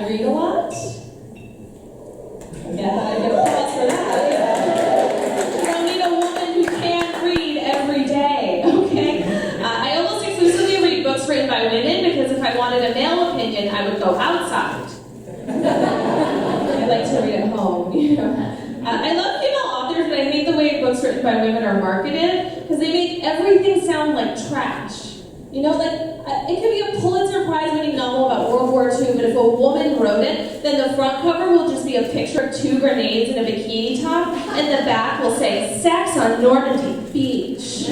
read a lot. Yeah, I get applause for that. Yeah. You don't need a woman who can read every day, okay? I almost exclusively read books written by women because if I wanted a male opinion, I would go outside. I like to read at home, you know. I love female authors, but I hate the way books written by women are marketed because they make everything sound like trash. You know, like, it could be a Pulitzer Prize-winning novel about World War II, but if a woman wrote it, then the front cover will just be a picture of 2 grenades in a bikini top, and the back will say, "Sex on Normandy Beach."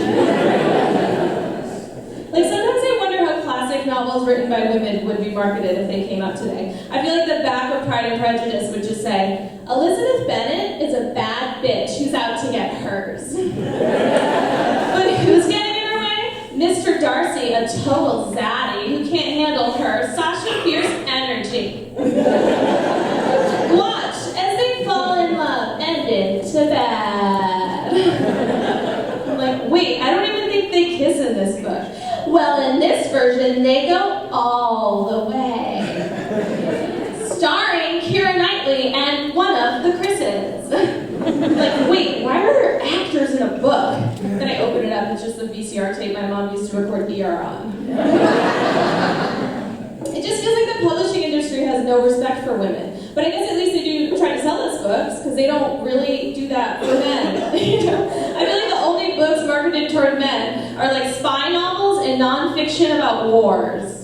Like, sometimes I wonder how classic novels written by women would be marketed if they came out today. I feel like the back of Pride and Prejudice would just say, "Elizabeth Bennet is a bad bitch who's out to get hers." But who's getting in her way? Mr. Darcy, a total zaddy who can't handle her Sasha Fierce energy. Watch as they fall in love and into bed. I'm like, wait, I don't even think they kiss in this book. Well, in this version, they go all the way. Starring Keira Knightley and one of the Chris's. Like, wait, why are there actors in a book? Then I open it up, it's just the VCR tape my mom used to record ER on. It just feels like the publishing industry has no respect for women. But I guess at least they do try to sell us books, because they don't really do that for men. You know? I feel like the only books marketed toward men are like spy novels and nonfiction about wars.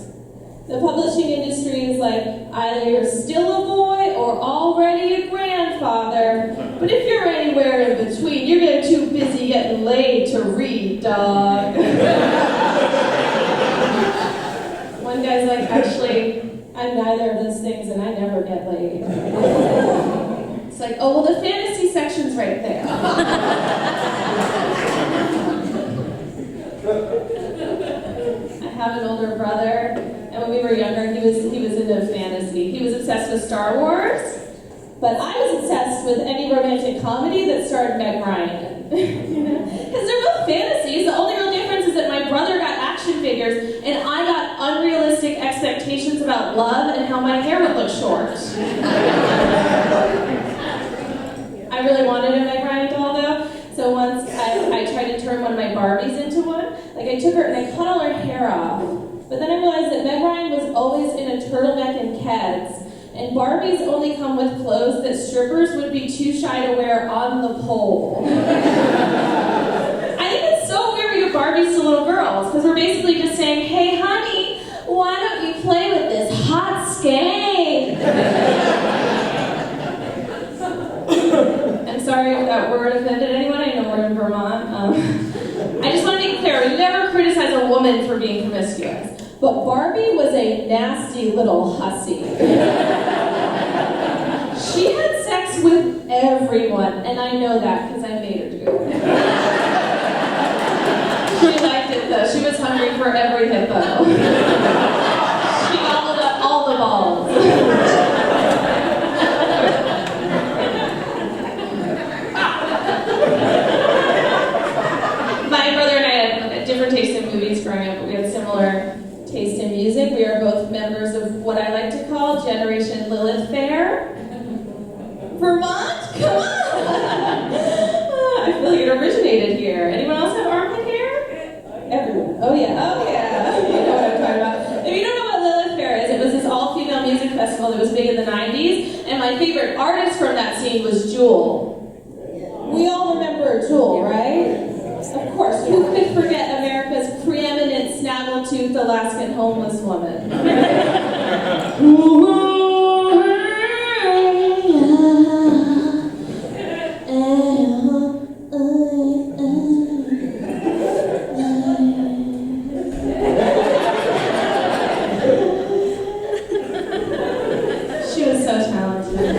The publishing industry is like, either you're still a boy or already a grandfather. But if you're anywhere in between, you're getting too busy getting laid to read, dog. One guy's like, actually, I'm neither of those things and I never get laid. It's like, oh, well, the fantasy section's right there. I have an older brother, and when we were younger, he was into fantasy. He was obsessed with Star Wars, but I was obsessed with any romantic comedy that starred Meg Ryan. You know? Because they're both fantasies. The only real difference is that my brother got action figures, and I got unrealistic expectations about love and how my hair would look short. I really wanted a Meg Ryan doll, though. So once I tried to turn one of my Barbies into one. Like, I took her and I cut all her hair off. But then I realized that Meg Ryan was always in a turtleneck and Keds. And Barbies only come with clothes that strippers would be too shy to wear on the pole. I think it's so weird we give Barbies to little girls, because we're basically just saying, hey, honey, why don't you play with this hot skank? I'm sorry if that word offended anyone. I know we're in Vermont. I just want to make clear, we never criticize a woman for being promiscuous. But Barbie was a nasty little hussy. She had sex with everyone, and I know that because I made her do it. She liked it though. She was hungry for every hippo. She gobbled up all the balls. My brother and I had different tastes in movies growing up, but we had similar taste in music. We are both members of what I like to call Generation Lilith Fair. Vermont? Come on! I feel like it originated here. Anyone else have armpit hair? Everyone. Oh yeah, oh yeah. You know what I'm talking about. If you don't know what Lilith Fair is, it was this all-female music festival that was big in the 90s, and my favorite artist from that scene was Jewel. We all remember Jewel, right? Of course, who could forget America's preeminent snaggletooth Alaskan homeless woman? She was so talented.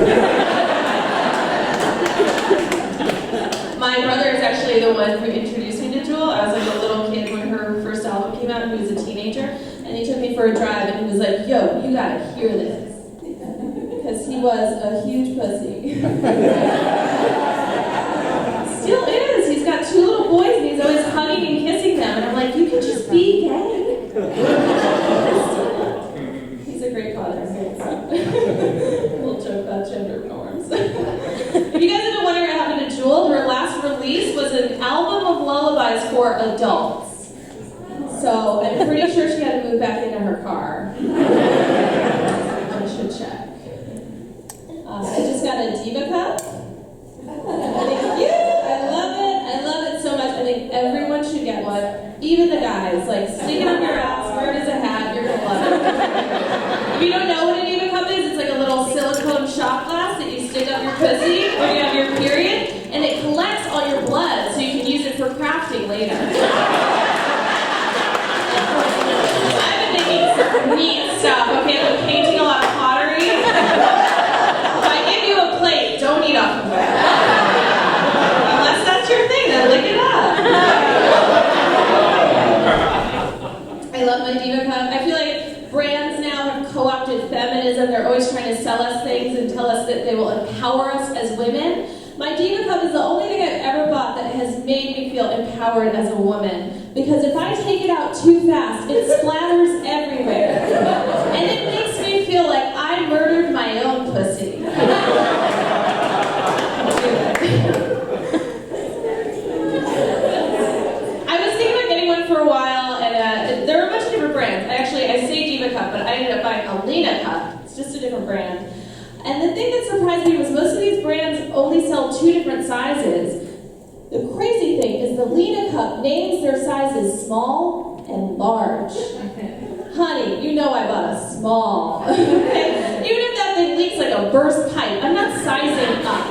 My brother is actually the one who introduced me to Jewel. I was like a little kid when her first album came out, and he was a teenager. And he took me for a drive, and he was like, yo, you gotta hear this. Because he was a huge pussy. Still is. He's got 2 little boys, and he's always hugging and kissing them. And I'm like, you could just be gay. He's a great father. for adults. So I'm pretty sure she had to move back into her car. I should check. I just got a Diva cup. Thank you. I love it. I love it so much. I think everyone should get one. Even the guys. Like, stick it up your ass, wear it as a hat, you're gonna love it. If you don't know what a Diva cup is, it's like a little silicone shot glass that you stick up your pussy when you have your period, and it collects all your blood so you can use it for crafting later. I've been making some neat stuff, okay? I've been painting a lot of pottery. If I give you a plate, don't eat off of it. Unless that's your thing, then lick it up. I love my Diva cup. I feel like brands now have co-opted feminism. They're always trying to sell us things and tell us that they will empower us as women. My Diva cup is the only thing I've ever bought that has made me feel empowered as a woman. Because if I take it out too fast, it splatters everywhere. And it makes me feel like I murdered my own pussy. I was thinking about getting one for a while, and there are a bunch of different brands. I say Diva cup, but I ended up buying a Lena cup. It's just a different brand. And the thing that surprised me was most of these brands only sell 2 different sizes. The crazy thing is the Lena cup names their sizes small and large. Honey, you know I bought a small. Okay? Even if that thing leaks like a burst pipe, I'm not sizing up.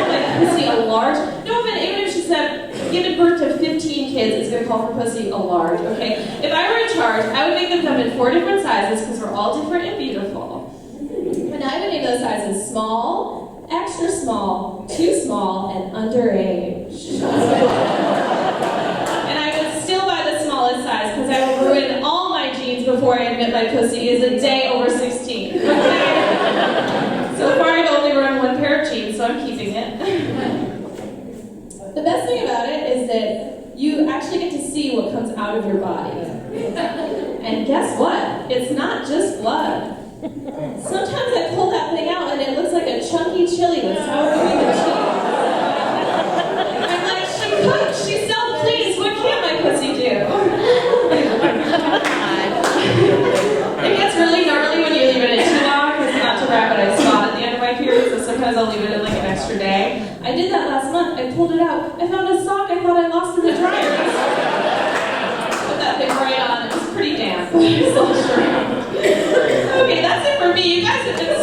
Like pussy a large. No, but even if she said giving birth to 15 kids, it's gonna call her pussy a large. Okay? If I were in charge, I would make them come in 4 different sizes because we're all different and beautiful. And I would name those sizes small, extra small, too small, and underage. And I would still buy the smallest size because I will ruin all my jeans before I admit my pussy is a day over 16. Okay? So far I've only ruined 1 pair of jeans, so I'm keeping it. The best thing about it is that you actually get to see what comes out of your body. And guess what? It's not just blood. Sometimes I pull that thing out and it looks like a chunky chili with sour cream and cheese. I'm like, she cooks, she self-cleans, what can't my pussy do? It gets really gnarly when you leave it in too long, because not to wrap it, I spot at the end of my period, so sometimes I'll leave it in like an extra day. I did that last month, I pulled it out, I found a sock I thought I lost in the dryer. Put that thing right on, it was pretty damp. Okay, that's it for me. You guys have been